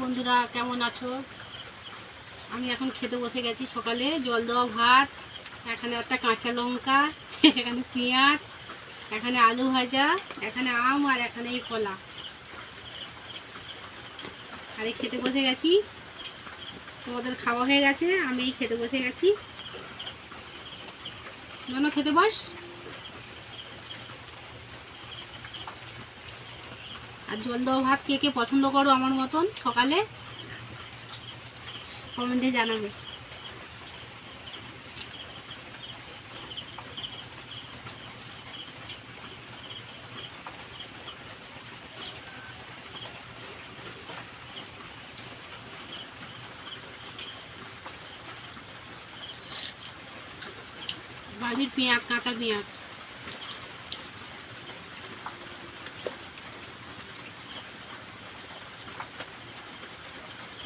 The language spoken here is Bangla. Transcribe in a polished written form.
বন্ধুরা, কেমন আছো? আমি এখন খেতে বসে গেছি। সকালে জল দেওয়া ভাত, এখানে একটা কাঁচা লঙ্কা, এখানে পেঁয়াজ, এখানে আলু ভাজা, এখানে আম, আর এখানে এই কলা। আর এই খেতে বসে গেছি। তোমাদের খাওয়া হয়ে গেছে, আমি এই খেতে বসে গেছি। জন্য খেতে বস। আর জল দেওয়া ভাত কে কে পছন্দ করো আমার মতন সকালে, কমেন্টে জানাবে। বাড়ির পেঁয়াজ, কাঁচা পেঁয়াজ।